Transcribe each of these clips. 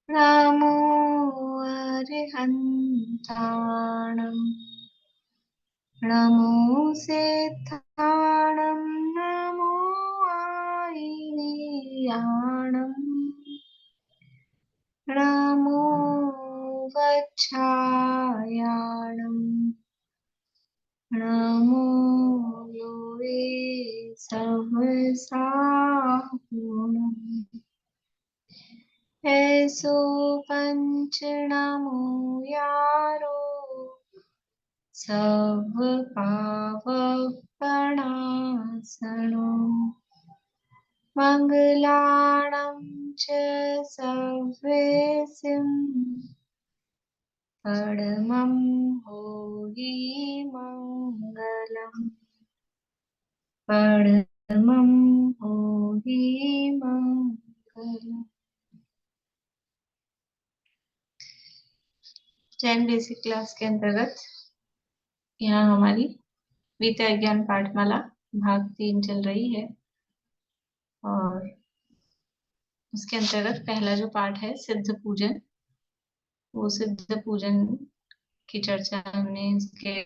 नमो अरिहन्ताणम् नमो सिद्धाणम् नमो आयिनेयाणम् नमो वच्छायाणम् नमो Lowe सवसाहुणम् ऐसो पंच नमो यारो सब पावपणासनो मंगलाणं च सर्वेसिं परमं होहि मंगलम् परमं होहि मंगलम्। जैन बेसिक क्लास के अंतर्गत यहाँ हमारी विद्या ज्ञान पाठमाला भाग 3 चल रही है और उसके अंतर्गत पहला जो पाठ है सिद्ध पूजन, वो सिद्ध पूजन की चर्चा हमने, इसके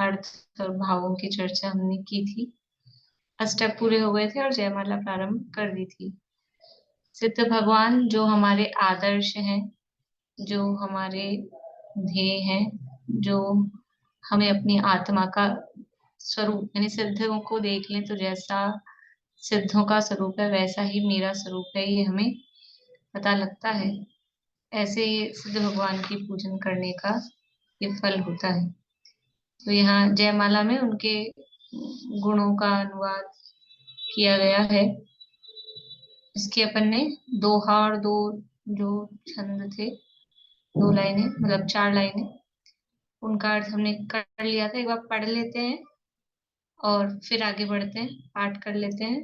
अर्थ और भावों की चर्चा हमने की थी। अष्टक पूरे हो गए थे और जयमाला प्रारंभ कर दी थी। सिद्ध भगवान जो हमारे आदर्श हैं, जो हमारे ध्येय हैं, जो हमें अपनी आत्मा का स्वरूप, यानी सिद्धों को देख लें तो जैसा सिद्धों का स्वरूप है वैसा ही मेरा स्वरूप है, ये हमें पता लगता है। ऐसे ये सिद्ध भगवान की पूजन करने का ये फल होता है। तो यहाँ जयमाला में उनके गुणों का अनुवाद किया गया है। इसके अपन ने दोहा और दो जो छंद थे, 2 लाइनें मतलब 4 लाइनें, उनका अर्थ हमने कर लिया था। एक बार पढ़ लेते हैं और फिर आगे बढ़ते हैं, पाठ कर लेते हैं।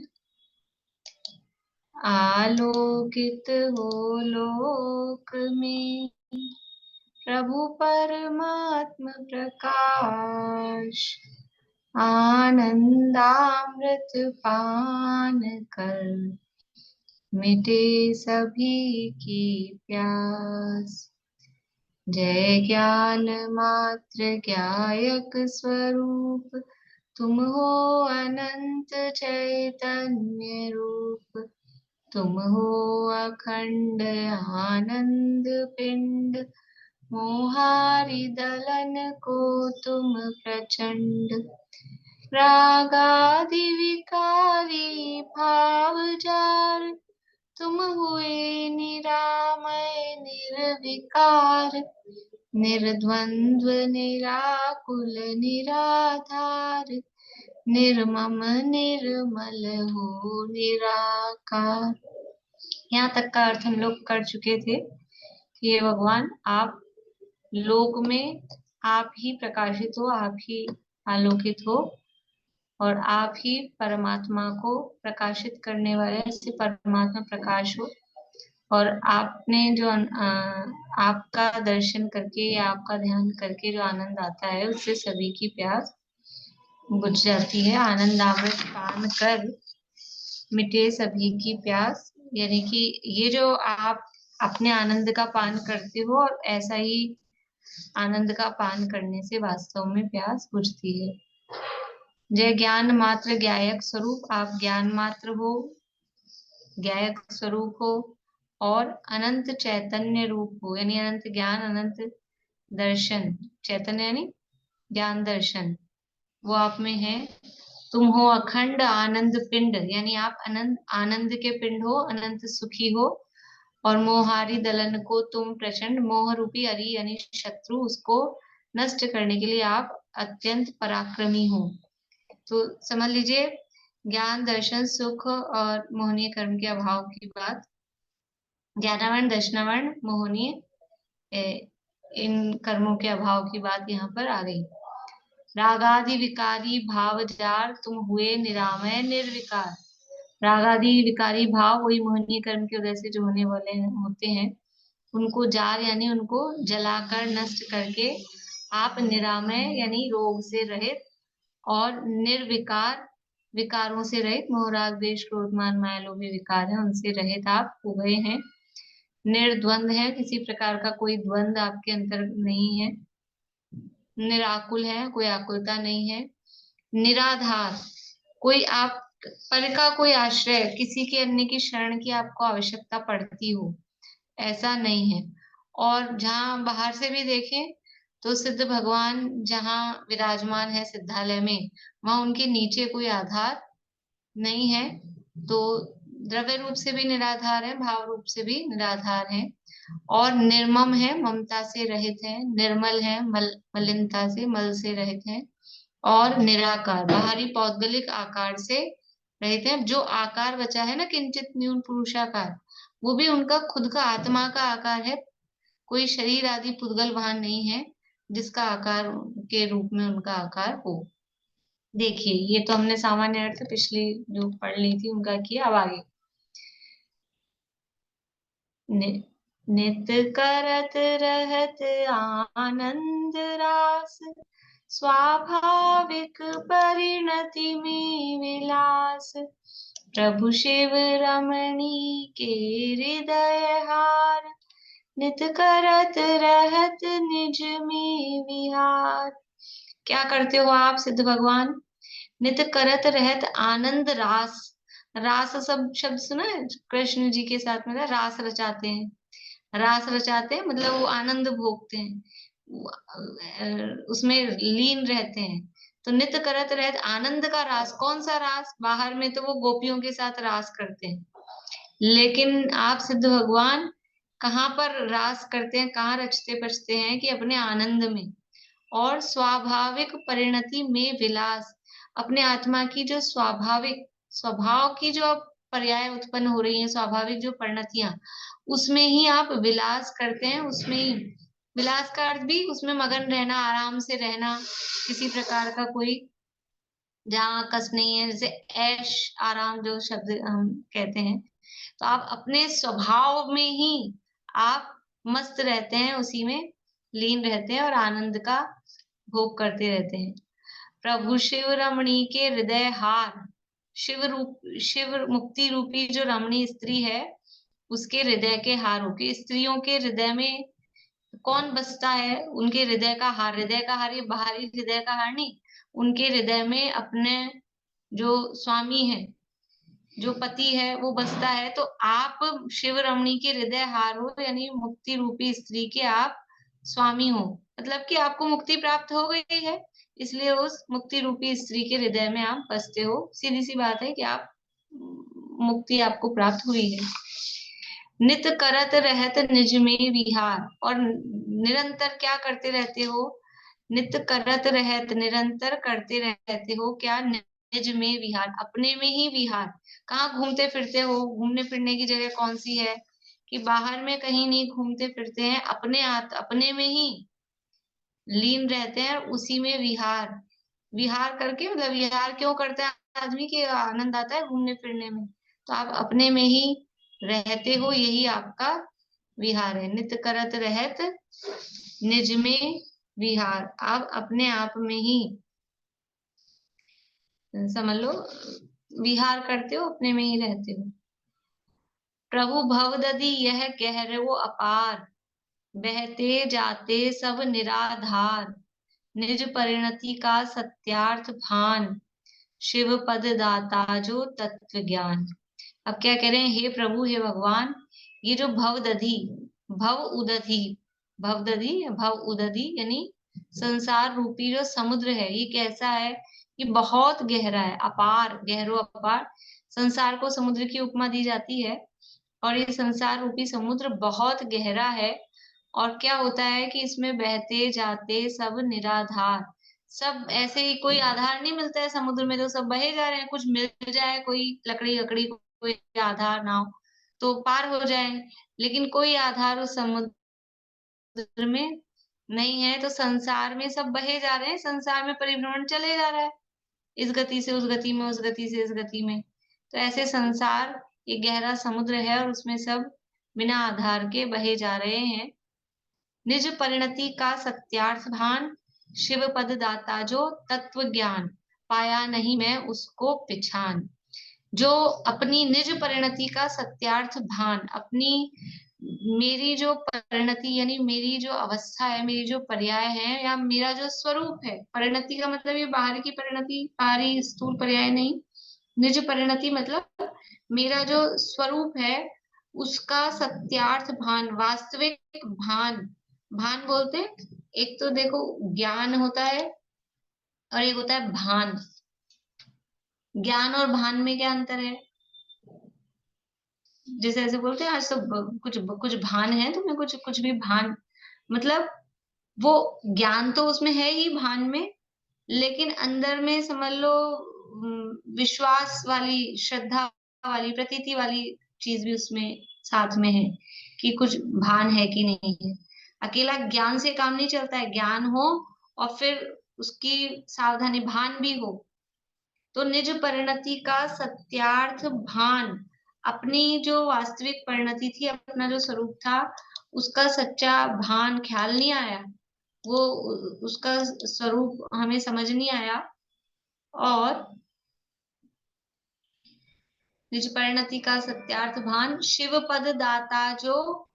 आलोकित हो लोक में प्रभु परमात्म प्रकाश, आनंदामृत पान कर मिटे सभी की प्यास। जय ज्ञान मात्र ज्ञायक स्वरूप, तुम हो अनंत चैतन्य रूप। तुम हो अखंड आनंद पिंड, मोहारी दलन को तुम प्रचंड। रागादि विकारी भाव जार, तुम हुए निरामय निर्विकार। निर्द्वंद्व निराकुल निराधार, निर्मम निर्मल हो निराकार। यहाँ तक का अर्थ हम लोग कर चुके थे कि हे भगवान, आप लोक में आप ही प्रकाशित हो, आप ही आलोकित हो और आप ही परमात्मा को प्रकाशित करने वाले, ऐसे परमात्मा प्रकाश हो। और आपने जो आपका दर्शन करके या आपका ध्यान करके जो आनंद आता है, उससे सभी की प्यास बुझ जाती है। आनंदामृत पान कर मिटे सभी की प्यास, यानी कि ये जो आप अपने आनंद का पान करते हो और ऐसा ही आनंद का पान करने से वास्तव में प्यास बुझती है। जय ज्ञान मात्र ज्ञायक स्वरूप, आप ज्ञान मात्र हो, ज्ञायक स्वरूप हो और अनंत चैतन्य रूप हो, यानी अनंत ज्ञान अनंत दर्शन। चैतन्य यानी ज्ञान दर्शन, वो आप में है। तुम हो अखंड आनंद पिंड, यानी आप अनंत आनंद के पिंड हो, अनंत सुखी हो। और मोहारी दलन को तुम प्रचंड, मोह रूपी अरि यानी शत्रु, उसको नष्ट करने के लिए आप अत्यंत पराक्रमी हो। तो समझ लीजिए, ज्ञान दर्शन सुख और मोहनीय कर्म के अभाव की बात, ज्ञानावर्ण दर्शनावर्ण मोहनीय इन कर्मों के अभाव की बात यहाँ पर आ गई। रागादि विकारी भाव जार, तुम हुए निरामय निर्विकार। रागादि विकारी भाव वही मोहनीय कर्म की वजह से जो होने वाले होते हैं, उनको जार यानी उनको जलाकर नष्ट करके आप निरामय यानी रोग से रहित और निर्विकार विकारों से रहित, मोह राग द्वेष क्रोध मान माया लोभ ये विकार है, उनसे रहित आप हो गए हैं। निर्द्वंद है, किसी प्रकार का कोई द्वंद आपके अंदर नहीं है। निराकुल है, कोई आकुलता नहीं है। निराधार, कोई आप पर का कोई आश्रय, किसी के अन्य की शरण की आपको आवश्यकता पड़ती हो, ऐसा नहीं है। और जहां बाहर से भी देखें तो सिद्ध भगवान जहां विराजमान है सिद्धालय में, वहां उनके नीचे कोई आधार नहीं है। तो द्रव्य रूप से भी निराधार है, भाव रूप से भी निराधार है। और निर्मम है, ममता से रहित है। निर्मल है, मलिनता से, मल से रहित है। और निराकार, बाहरी पौद्गलिक आकार से रहित है। जो आकार बचा है ना, किंचित न्यून पुरुषाकार, वो भी उनका खुद का आत्मा का आकार है। कोई शरीर आदि पुद्गल वहां नहीं है जिसका आकार के रूप में उनका आकार हो। देखिए, ये तो हमने सामान्य अर्थ पिछली जो पढ़ ली थी उनका किया। अब आगे, नि, नित करत रहत आनंद रास, स्वाभाविक परिणति में विलास, प्रभु शिव रमणी के हृदय हार, नित करत रहत निज में विहार। क्या करते हो आप सिद्ध भगवान? नित करत रहत आनंद रास। रास सब शब्द सुना है, कृष्ण जी के साथ में रास रचाते हैं। रास रचाते हैं मतलब वो आनंद भोगते हैं, उसमें लीन रहते हैं। तो नित करत रहत आनंद का रास, कौन सा रास? बाहर में तो वो गोपियों के साथ रास करते हैं, लेकिन आप सिद्ध भगवान कहाँ पर रास करते हैं, कहाँ रचते बचते हैं? कि अपने आनंद में। और स्वाभाविक परिणति में विलास, अपने आत्मा की जो स्वाभाविक स्वभाव की जो पर्याय उत्पन्न हो रही है, स्वाभाविक जो परिणतियां, उसमें ही आप विलास करते हैं। उसमें ही विलास का अर्थ भी उसमें मगन रहना, आराम से रहना, किसी प्रकार का कोई जहाँ कष्ट नहीं है, जैसे ऐश आराम जो शब्द हम कहते हैं। तो आप अपने स्वभाव में ही आप मस्त रहते हैं, उसी में लीन रहते हैं और आनंद का भोग करते रहते हैं। प्रभु शिव रमणी के हृदय हार, शिव मुक्ति रूपी जो रमणी स्त्री है, उसके हृदय के हार होके, स्त्रियों के हृदय में कौन बसता है? उनके हृदय का हार। हृदय का हार ये बाहरी हृदय का हार नहीं, उनके हृदय में अपने जो स्वामी है, जो पति है, वो बसता है। तो आप शिव रमणी के हृदय हार हो, यानी मुक्ति रूपी स्त्री के आप स्वामी हो, मतलब कि आपको मुक्ति प्राप्त हो गई है, इसलिए उस मुक्ति रूपी स्त्री के हृदय में आप बसते हो। सीधी सी बात है कि आप मुक्ति आपको प्राप्त हुई है। नित करत रहत निज में विहार, और निरंतर क्या करते रहते हो? नित करत रहत, निरंतर करते रहते हो क्या? निज में विहार, अपने में ही विहार। कहाँ घूमते फिरते हो? घूमने फिरने की जगह कौन सी है? कि बाहर में कहीं नहीं घूमते फिरते हैं, अपने में ही लीन रहते हैं, उसी में विहार। विहार करके मतलब विहार क्यों करता है आदमी? के आनंद आता है घूमने फिरने में। तो आप अपने में ही रहते हो, यही आपका विहार है। नित करत रहत निज में विहार, आप अपने आप में ही समझ लो विहार करते हो, अपने में ही रहते हो। प्रभु भवदधि यह गहरो अपार, बहते जाते सब निराधार, निज परिणति का सत्यार्थ भान, शिव पद दाता जो तत्व ज्ञान। अब क्या कह रहे हैं? हे प्रभु, हे भगवान, ये जो भवदधि, भव उदधि, भवदधि भव उदधि यानी संसार रूपी जो समुद्र है, ये कैसा है? ये बहुत गहरा है, अपार, गहरो अपार। संसार को समुद्र की उपमा दी जाती है, और ये संसार रूपी समुद्र बहुत गहरा है। और क्या होता है कि इसमें बहते जाते सब निराधार, सब ऐसे ही, कोई आधार नहीं मिलता है समुद्र में, तो सब बहे जा रहे हैं। कुछ मिल जाए, कोई लकड़ी लकड़ी, कोई आधार ना हो तो पार हो जाए, लेकिन कोई आधार उस समुद्र में नहीं है। तो संसार में सब बहे जा रहे हैं, संसार में परिभ्रमण चले जा रहा है, इस गति से उस गति में, उस गति से इस गति में। तो ऐसे संसार एक गहरा समुद्र है, और उसमें सब बिना आधार के बहे जा रहे हैं। निज परिणति का सत्यार्थ भान, शिव पद दाता जो तत्व ज्ञान, पाया नहीं मैं उसको पिछान। जो अपनी निज परिणति का सत्यार्थ भान, अपनी मेरी जो परिणति यानी मेरी जो अवस्था है, मेरी जो पर्याय है, या मेरा जो स्वरूप है, परिणति का मतलब ये बाहर की परिणति, बाहरी स्थूल पर्याय नहीं, निज परिणति मतलब मेरा जो स्वरूप है उसका सत्यार्थ भान, वास्तविक भान। भान बोलते हैं, एक तो देखो ज्ञान होता है और एक होता है भान। ज्ञान और भान में क्या अंतर है? जैसे ऐसे बोलते हैं आज तो कुछ कुछ भान है तुम्हें, कुछ कुछ भी भान, मतलब वो ज्ञान तो उसमें है ही भान में, लेकिन अंदर में समझ लो विश्वास वाली, श्रद्धा वाली, प्रतीति वाली चीज भी उसमें साथ में है कि कुछ भान है कि नहीं है। अकेला ज्ञान से काम नहीं चलता है, ज्ञान हो और फिर उसकी सावधानी, भान भी हो। तो निज परिणति का सत्यार्थ भान, अपनी जो वास्तविक परिणति थी, अपना जो स्वरूप था, उसका सच्चा भान, ख्याल नहीं आया, वो उसका स्वरूप हमें समझ नहीं आया। और निज परिणति का सत्यार्थ भान, शिव पद दाता जो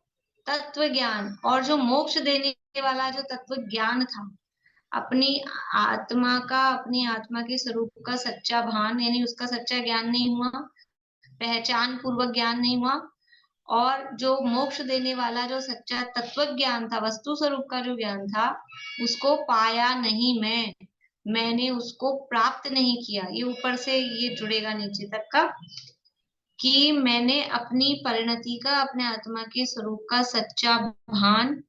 तत्व ज्ञान, और जो मोक्ष देने वाला जो तत्व ज्ञान था, अपनी आत्मा का, अपनी आत्मा के स्वरूप का सच्चा भान, यानी उसका सच्चा ज्ञान नहीं हुआ, पहचान पूर्वक ज्ञान नहीं हुआ, और जो मोक्ष देने वाला जो सच्चा तत्व ज्ञान था, वस्तु स्वरूप का जो ज्ञान था, उसको पाया नहीं मैंने उसको प्राप्त नहीं किया। ये ऊपर से ये जुड़ेगा नीचे तक का, कि मैंने अपनी परिणति का, अपने आत्मा के स्वरूप का सच्चा भान,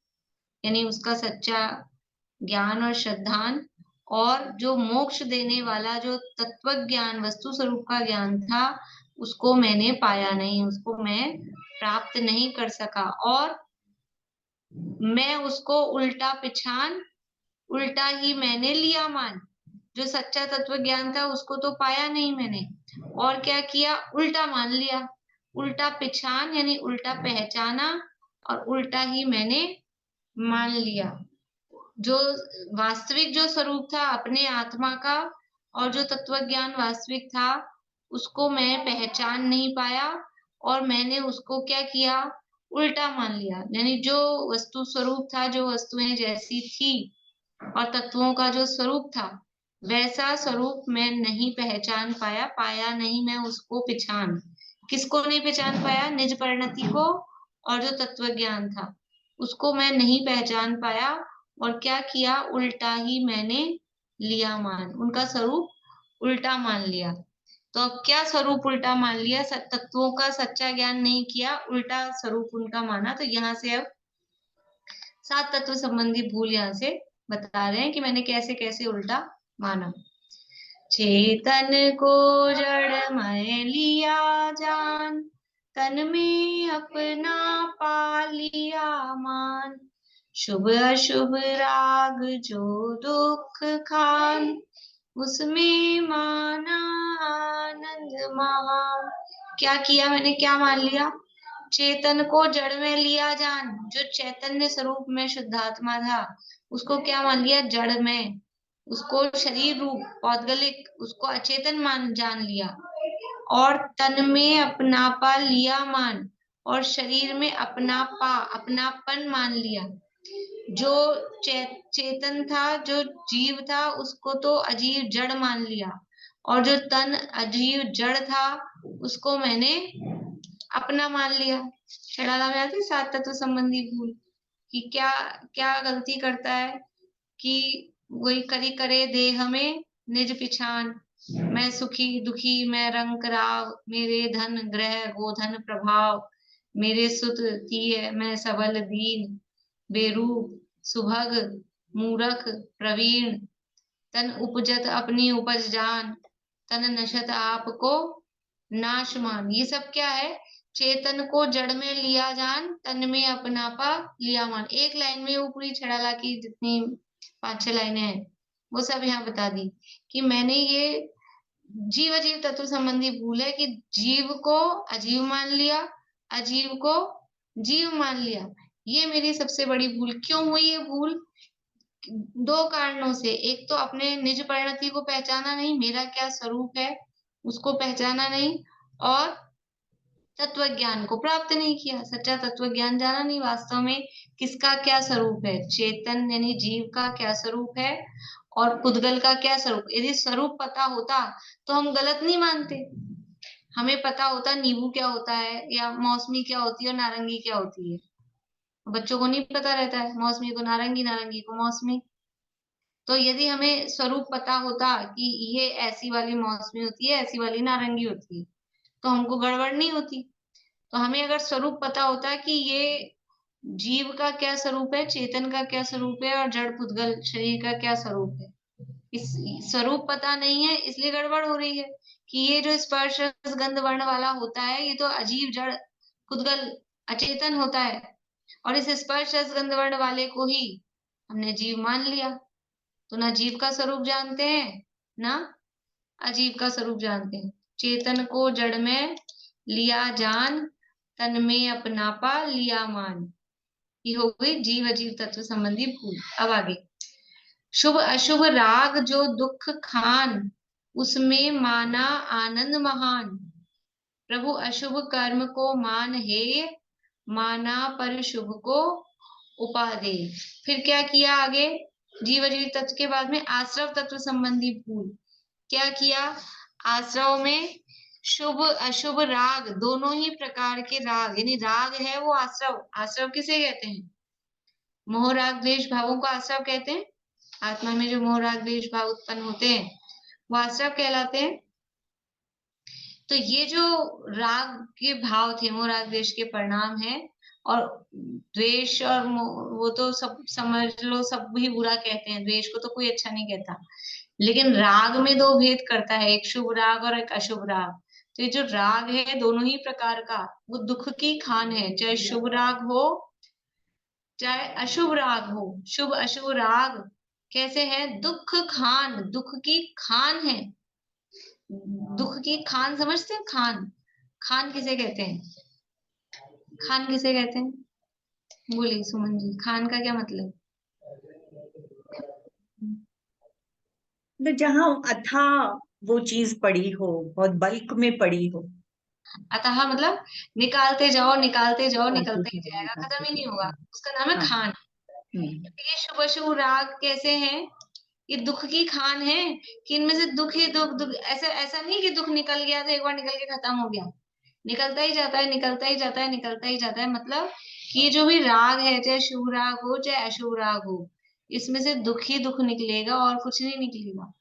यानी उसका सच्चा ज्ञान और श्रद्धान, और जो मोक्ष देने वाला जो तत्व ज्ञान, वस्तु स्वरूप का ज्ञान था, उसको मैंने पाया नहीं, उसको मैं प्राप्त नहीं कर सका। और मैं उसको उल्टा पिछान, उल्टा ही मैंने लिया मान। जो सच्चा तत्व ज्ञान था उसको तो पाया नहीं मैंने, और क्या किया, उल्टा मान लिया। उल्टा पिछान यानी उल्टा पहचाना, और उल्टा ही मैंने मान लिया। जो वास्तविक जो स्वरूप था अपने आत्मा का, और जो तत्व ज्ञान वास्तविक था, उसको मैं पहचान नहीं पाया, और मैंने उसको क्या किया, उल्टा मान लिया। यानी जो वस्तु स्वरूप था, जो वस्तुएं जैसी थी, और तत्वों का जो स्वरूप था, वैसा स्वरूप मैं नहीं पहचान पाया, पाया नहीं मैं उसको पिछान। किसको नहीं पहचान पाया? निज परिणति को, और जो तत्व ज्ञान था उसको मैं नहीं पहचान पाया। और क्या किया, उल्टा ही मैंने लिया मान, उनका स्वरूप उल्टा मान लिया। तो अब क्या स्वरूप उल्टा मान लिया? तत्वों का सच्चा ज्ञान नहीं किया, उल्टा स्वरूप उनका माना। तो यहाँ से अब सात तत्व संबंधी भूल यहाँ से बता रहे हैं कि मैंने कैसे कैसे उल्टा माना। चेतन को जड़मय लिया जान, तन में अपना पा लिया मान। शुभ अशुभ राग जो दुख खान, उसमें माना आनंद महान। क्या किया मैंने, क्या मान लिया? चेतन को जड़ में लिया जान, जो चैतन्य स्वरूप में शुद्धात्मा था, उसको क्या मान लिया? जड़ में। उसको शरीर रूप पौद्गलिक, उसको अचेतन मान जान लिया। और तन में अपनापा लिया मान, और शरीर में अपनापा, अपनापन मान लिया। जो चेतन था, जो जीव था, उसको तो अजीव जड़ मान लिया, और जो तन अजीव जड़ था उसको मैंने अपना मान लिया। षडाला में आती सात तत्व संबंधी भूल, कि क्या क्या गलती करता है, कि वही करी करे देह में निज पिछान। मैं सुखी दुखी मैं रंक राव, मेरे धन ग्रह गोधन प्रभाव। मेरे सुत तिय मैं सबल दीन, बेरूप सुभग मूरख प्रवीण। तन उपजत अपनी उपज जान, तन नशत आपको नाशमान। ये सब क्या है? चेतन को जड़ में लिया जान, तन में अपनापा लिया मान। एक लाइन में वो पूरी छड़ाला की जितनी 5-6 लाइनें हैं वो सब यहाँ बता दी, कि मैंने ये जीव अजीव तत्व संबंधी भूल है, कि जीव को अजीव मान लिया, अजीव को जीव मान लिया। ये मेरी सबसे बड़ी भूल। क्यों हुई ये भूल? दो कारणों से, एक तो अपने निज परिणति को पहचाना नहीं, मेरा क्या स्वरूप है उसको पहचाना नहीं, और तत्व ज्ञान को प्राप्त नहीं किया, सच्चा तत्व ज्ञान जाना नहीं, वास्तव में किसका क्या स्वरूप है, चेतन यानी जीव का क्या स्वरूप है और पुद्गल का क्या स्वरूप। यदि स्वरूप पता होता तो हम गलत नहीं मानते। हमें पता होता नींबू क्या होता है या मौसमी क्या होती है और नारंगी क्या होती है। बच्चों को नहीं पता रहता है, मौसमी को नारंगी, नारंगी को मौसमी। तो यदि हमें स्वरूप पता होता कि ये ऐसी वाली मौसमी होती है, ऐसी वाली नारंगी होती है, तो हमको गड़बड़ नहीं होती। तो हमें अगर स्वरूप पता होता कि ये जीव का क्या स्वरूप है, चेतन का क्या स्वरूप है और जड़ पुद्गल शरीर का क्या स्वरूप है, इस स्वरूप पता नहीं है, इसलिए गड़बड़ हो रही है कि ये जो स्पर्श रस गंध वर्ण वाला होता है ये तो अजीब जड़ पुद्गल अचेतन होता है, और इस स्पर्श रस गंध वर्ण वाले को ही हमने जीव मान लिया। तो ना जीव का स्वरूप जानते हैं ना अजीब का स्वरूप जानते हैं। चेतन को जड़ में लिया जान, तन में अपनापा लिया मान, ये हो गई जीव अजीव तत्व संबंधी भूल। अब आगे, शुभ अशुभ राग जो दुख खान, उसमें माना आनंद महान। प्रभु अशुभ कर्म को मान हेय, माना पर शुभ को उपादे। फिर क्या किया आगे, जीव अजीव तत्व के बाद में आश्रव तत्व संबंधी भूल। क्या किया, आश्रव में शुभ अशुभ राग दोनों ही प्रकार के राग, यानी राग है वो आश्रव। आश्रव किसे कहते हैं, मोह राग द्वेष भावों को आश्रव कहते हैं। आत्मा में जो मोह राग द्वेष भाव उत्पन्न होते हैं वो आश्रव कहलाते हैं। तो ये जो राग के भाव थे, मोह राग द्वेष के परिणाम है, और द्वेष और वो तो सब समझ लो, सब भी बुरा कहते हैं, द्वेष को तो कोई अच्छा नहीं कहता। लेकिन राग में दो भेद करता है, एक शुभ राग और एक अशुभ राग। तो ये जो राग है दोनों ही प्रकार का, वो दुख की खान है, चाहे शुभ राग हो चाहे अशुभ राग हो। शुभ अशुभ राग कैसे है, दुख खान, दुख की खान है। दुख की खान समझते हैं, खान, खान किसे कहते हैं, खान किसे कहते हैं, बोलिए सुमन जी, खान का क्या मतलब। तो जहाँ अथाह वो चीज पड़ी हो, बहुत बल्क में पड़ी हो। अतः मतलब निकालते जाओ निकालते जाओ, निकालते निकलता ही जाओ जाएगा, खत्म निकालते ही नहीं जाओ, होगा, उसका नाम है हाँ। खान। हम्म। ये शुभ शुभ राग कैसे हैं, ये दुख की खान है, कि इनमें से दुख ही दुख, दुख ऐसा ऐसा नहीं कि दुख निकल गया तो एक बार निकल के खत्म हो गया, निकलता ही जाता है, निकलता ही जाता है, निकलता ही जाता है। मतलब कि ये जो भी राग है, चाहे शुभ राग हो चाहे अशुभ राग हो, इसमें से दुख ही दुख निकलेगा और कुछ नहीं निकलेगा।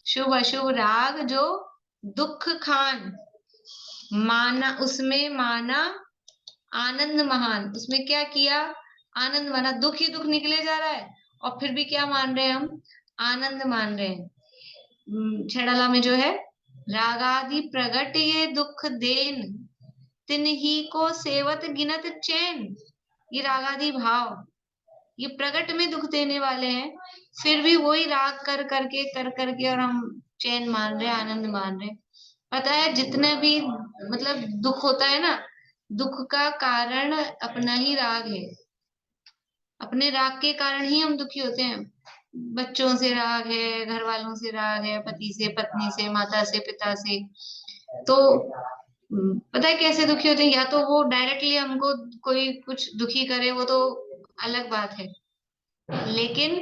शुभ अशुभ राग जो दुख खान, माना उसमें माना आनंद महान, उसमें क्या किया, आनंद माना, दुख ही दुख निकले जा रहा है और फिर भी क्या मान रहे हैं हम, आनंद मान रहे हैं। छड़ाला में जो है, रागादि प्रगट ये दुख देन, तिन ही को सेवत गिनत चैन। ये रागादि भाव ये प्रगट में दुख देने वाले हैं, फिर भी वही राग कर करके और हम चैन मान रहे हैं, आनंद मान रहे हैं। पता है जितने भी मतलब दुख होता है ना, दुख का कारण अपना ही राग है। अपने राग के कारण ही हम दुखी होते हैं। बच्चों से राग है, घर वालों से राग है, पति से, पत्नी से, माता से, पिता से। तो पता है कैसे दुखी होते हैं, या तो वो डायरेक्टली हमको कोई कुछ दुखी करे, वो तो अलग बात है, लेकिन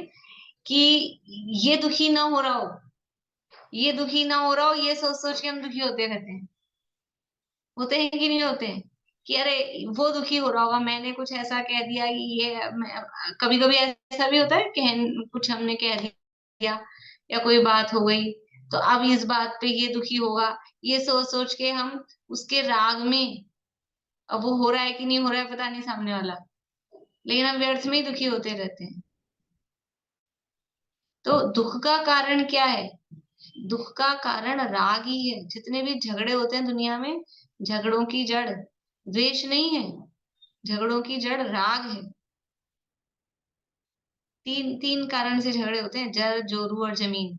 कि ये दुखी ना हो रहा हो, ये दुखी ना हो रहा हो, ये सोच सोच के हम दुखी होते रहते हैं। होते हैं कि नहीं होते हैं, कि अरे वो दुखी हो रहा होगा, मैंने कुछ ऐसा कह दिया कि ये, कभी कभी ऐसा भी होता है कि कुछ हमने कह दिया या कोई बात हो गई, तो अब इस बात पे ये दुखी होगा, ये सोच सोच के हम उसके राग में, अब वो हो रहा है कि नहीं हो रहा है पता नहीं सामने वाला, लेकिन हम व्यर्थ में ही दुखी होते रहते हैं। तो दुख का कारण क्या है, दुख का कारण राग ही है। जितने भी झगड़े होते हैं दुनिया में, झगड़ों की जड़ द्वेष नहीं है, झगड़ों की जड़ राग है। तीन तीन कारण से झगड़े होते हैं, जर जोरू और जमीन।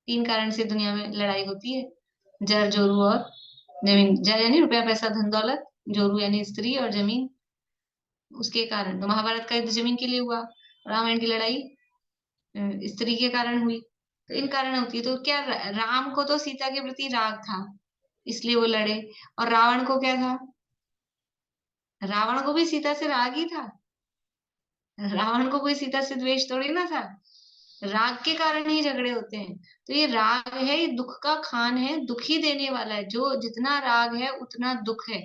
तीन कारण से दुनिया में लड़ाई होती है, जर जोरू और जमीन। जर यानी रुपया पैसा धन दौलत, जोरू यानी स्त्री और जमीन, उसके कारण। तो महाभारत का युद्ध जमीन के लिए हुआ, रामायण की लड़ाई स्त्री के कारण हुई, तो इन कारण होती है। तो क्या राम को तो सीता के प्रति राग था, इसलिए वो लड़े। और रावण को क्या था? रावण को भी सीता से राग ही था। रावण को कोई सीता से द्वेष थोड़ी ना था। राग के कारण ही झगड़े होते हैं। तो ये राग है, ये दुख का खान है, दुख ही देने वाला है। जो जितना राग है उतना दुख है।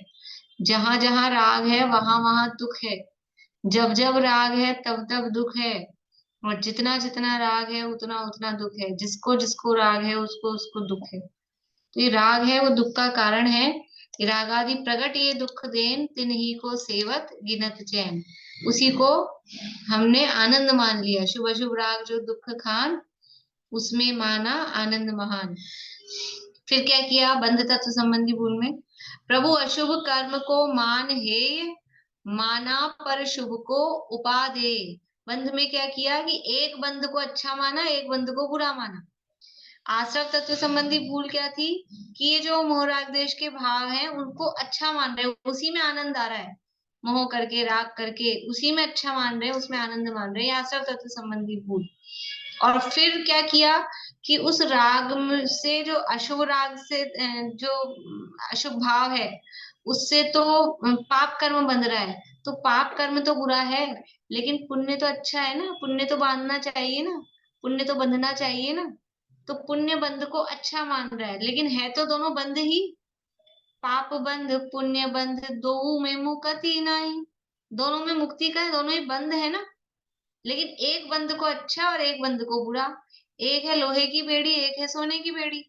जहां जहां राग है वहां वहां दुख है। जब जब राग है तब तब दुख है। और जितना जितना राग है उतना उतना दुख है। जिसको जिसको राग है उसको उसको दुख है। तो ये राग है वो दुख का कारण है। ये रागादि प्रगट ये दुख देन तिन्ही को सेवत गिनत चैन। उसी को हमने आनंद मान लिया। शुभ अशुभ राग जो दुख खान, उसमें माना आनंद महान। फिर क्या किया बंध तत्व संबंधी भूल में? प्रभु अशुभ कर्म को मान हेय, माना पर शुभ को उपादे। बंध में क्या किया कि एक बंध को अच्छा माना, एक बंध को बुरा माना। आश्रव तत्व संबंधी भूल क्या थी कि ये जो मोह राग देश के भाव हैं उनको अच्छा मान रहे हैं, उसी में आनंद आ रहा है। मोह करके राग करके उसी में अच्छा मान रहे हैं, उसमें आनंद मान रहे हैं। आश्रव तत्व संबंधी भूल। और फिर क्या किया कि उस राग से जो अशुभ राग से जो अशुभ भाव है उससे तो पाप कर्म बंध रहा है। तो पाप कर्म तो बुरा है, लेकिन पुण्य तो अच्छा है ना। पुण्य तो बांधना चाहिए ना, पुण्य तो बंधना चाहिए ना। तो पुण्य बंध को अच्छा मान रहा है, लेकिन है तो दोनों बंध ही। पाप बंध पुण्य बंध दो में मुक्ति नहीं। दोनों में मुक्ति का है, दोनों ही बंध है ना। लेकिन एक बंद को अच्छा और एक बंद को बुरा। एक है लोहे की बेड़ी, एक है सोने की बेड़ी।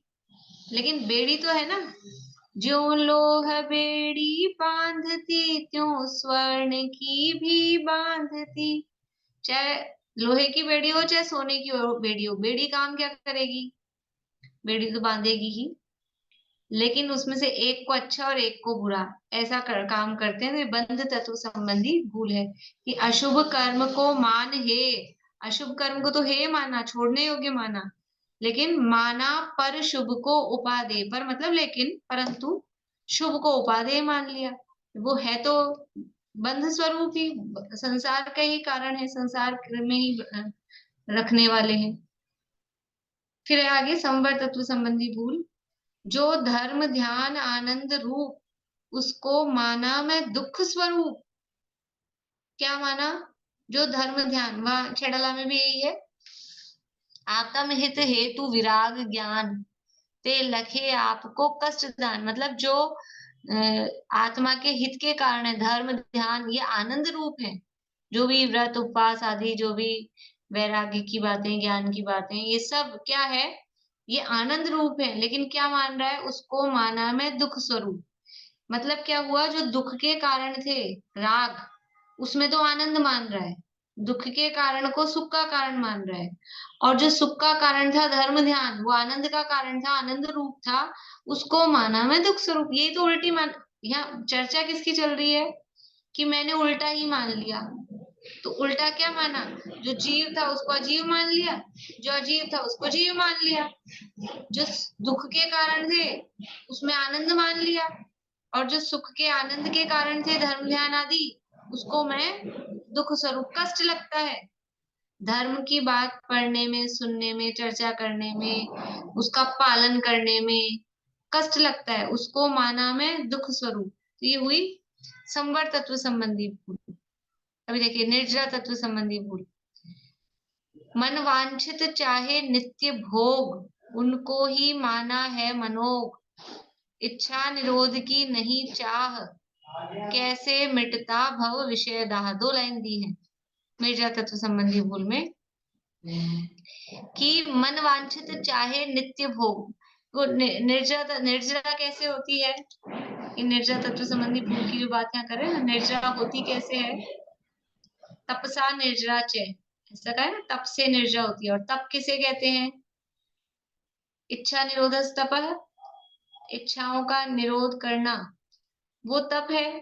लेकिन बेड़ी तो है ना। ज्यो लोह बेड़ी बांधती त्यों स्वर्ण की भी बांधती। चाहे लोहे की बेड़ी हो चाहे सोने की बेड़ी हो, बेड़ी काम क्या करेगी? बेड़ी तो बांधेगी ही। लेकिन उसमें से एक को अच्छा और एक को बुरा ऐसा काम करते हैं। तो ये बंध तत्व संबंधी भूल है कि अशुभ कर्म को मान हे। अशुभ कर्म को तो हे माना, छोड़ने योग्य माना, लेकिन माना पर शुभ को उपादेय। पर मतलब लेकिन परंतु शुभ को उपादेय मान लिया। वो है तो बंध स्वरूप ही, संसार का ही कारण है, संसार में ही रखने वाले हैं। फिर आगे संवर तत्व संबंधी भूल। जो धर्म ध्यान आनंद रूप उसको माना मैं दुख स्वरूप। क्या माना? जो धर्म ध्यान, वहां छेड़ला में भी यही है। आत्म हित हेतु विराग ज्ञान ते लखे आपको कष्ट दान। मतलब जो आत्मा के हित के कारण है, धर्म ध्यान ये आनंद रूप है। जो भी व्रत उपवास आदि, जो भी वैराग्य की बातें, ज्ञान की बातें, ये सब क्या है? ये आनंद रूप है। लेकिन क्या मान रहा है? उसको माना मैं दुख स्वरूप। मतलब क्या हुआ? जो दुख के कारण थे राग, उसमें तो आनंद मान रहा है। दुख के कारण को सुख का कारण मान रहा है। और जो सुख का कारण था धर्म ध्यान, वो आनंद का कारण था, आनंद रूप था, उसको माना मैं दुख स्वरूप। यही तो उल्टी मान, यहाँ चर्चा किसकी चल रही है कि मैंने उल्टा ही मान लिया। तो उल्टा क्या माना? जो जीव था उसको अजीव मान लिया, जो अजीव था उसको जीव मान लिया। जो दुख के कारण थे उसमें आनंद मान लिया, और जो सुख के आनंद के कारण थे धर्म ध्यान आदि, उसको मैं दुख स्वरूप कष्ट लगता है। धर्म की बात पढ़ने में, सुनने में, चर्चा करने में, उसका पालन करने में कष्ट लगता है, उसको माना मैं दुख स्वरूप। तो ये हुई संवर तत्व संबंधी भूल। अभी देखिए निर्जरा तत्व संबंधी भूल। मन वांछित चाहे नित्य भोग उनको ही माना है मनोग। इच्छा निरोध की नहीं चाह कैसे मिटता भव विषय दाह। दो लाइन दी है निर्जरा तत्व संबंधी भूल में कि मन वांछित चाहे नित्य भोग। वो निर्जरा, निर्जरा कैसे होती है? कि निर्जरा तत्व संबंधी भूल की जो बात यहाँ करें ना, निर्जरा होती कैसे है? तपसा निर्जरा चे, ऐसा कहा है ना, तप से निर्जरा होती है। और तप किसे कहते हैं? इच्छा निरोधस तप, इच्छाओं का निरोध करना, वो तप है।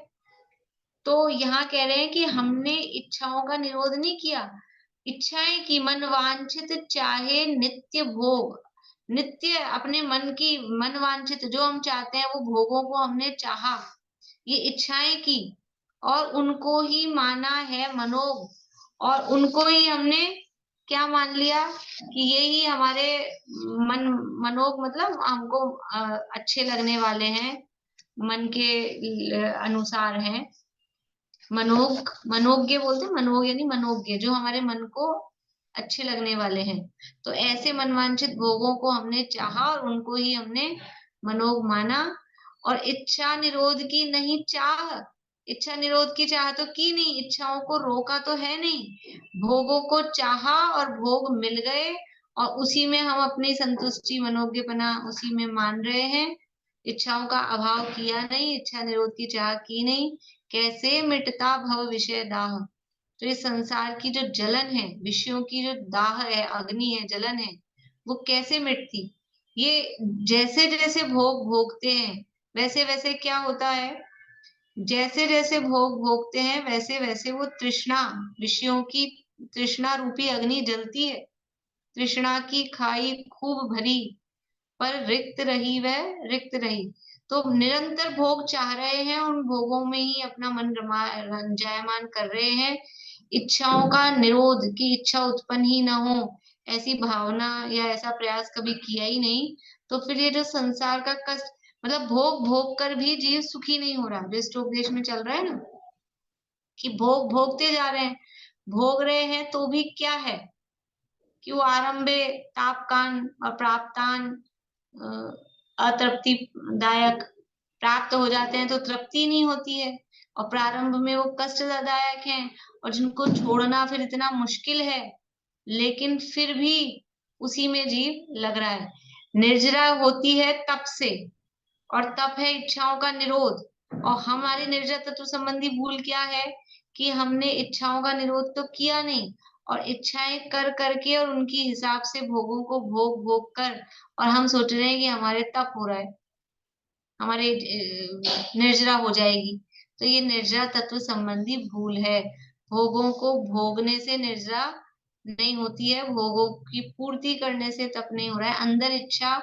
तो यहाँ कह रहे हैं कि हमने इच्छाओं का निरोध नहीं किया, इच्छाएं की। मन वांछित चाहे नित्य भोग, नित्य अपने मन की, मन वांछित जो हम चाहते हैं वो भोगों को हमने चाहा, ये इच्छाएं की, और उनको ही माना है मनोग, और उनको ही हमने क्या मान लिया कि यही हमारे मनोग मतलब हमको अच्छे लगने वाले हैं, मन के अनुसार हैं। मनोज्ञ बोलते हैं, मनोग यानी मनोज्ञ, जो हमारे मन को अच्छे लगने वाले हैं। तो ऐसे मनवांछित भोगों को हमने चाहा और उनको ही हमने मनोग माना। और इच्छा निरोध की नहीं चाह, इच्छा निरोध की चाह तो की नहीं, इच्छाओं को रोका तो है नहीं, भोगों को चाहा और भोग मिल गए और उसी में हम अपनी संतुष्टि मनोज्ञपना उसी में मान रहे हैं। इच्छाओं का अभाव किया नहीं, इच्छा निरोध की चाह की नहीं। कैसे मिटता भव विषय दाह। तो ये संसार की जो जलन है, विषयों की जो दाह है, अग्नि है, जलन है, वो कैसे मिटती। ये जैसे जैसे भोग भोगते हैं वैसे वैसे क्या होता है, जैसे जैसे भोग भोगते हैं वैसे वैसे वो तृष्णा, विषयों की तृष्णा रूपी अग्नि जलती है। तृष्णा की खाई खूब भरी, पर रिक्त रही वह रिक्त रही। तो निरंतर भोग चाह रहे हैं, उन भोगों में ही अपना मन रंजायमान कर रहे हैं। इच्छाओं का निरोध, की इच्छा उत्पन्न ही ना हो, ऐसी भावना या ऐसा प्रयास कभी किया ही नहीं। तो फिर ये जो संसार का कष्ट, मतलब भोग भोग कर भी जीव सुखी नहीं हो रहा, जो स्टोक में चल रहा है ना, कि भोग भोगते जा रहे हैं, भोग रहे हैं तो भी क्या है कि वो आरंभे तापकान और प्राप्तान अतृप्तिदायक, प्राप्त हो जाते हैं तो तृप्ति नहीं होती है, और प्रारंभ में वो कष्टदायक हैं और जिनको छोड़ना फिर इतना मुश्किल है, लेकिन फिर भी उसी में जीव लग रहा है। निर्जरा होती है तप से, और तप है इच्छाओं का निरोध। और हमारी निर्जरा तत्व संबंधी भूल क्या है कि हमने इच्छाओं का निरोध तो किया नहीं, और इच्छाएं कर करके और उनकी हिसाब से भोगों को भोग भोग कर, और हम सोच रहे हैं कि हमारे तप हो रहा है, हमारे निर्जरा हो जाएगी। तो ये निर्जरा तत्व संबंधी भूल है। भोगों को भोगने से निर्जरा नहीं होती है, भोगों की पूर्ति करने से तप नहीं हो रहा है। अंदर इच्छा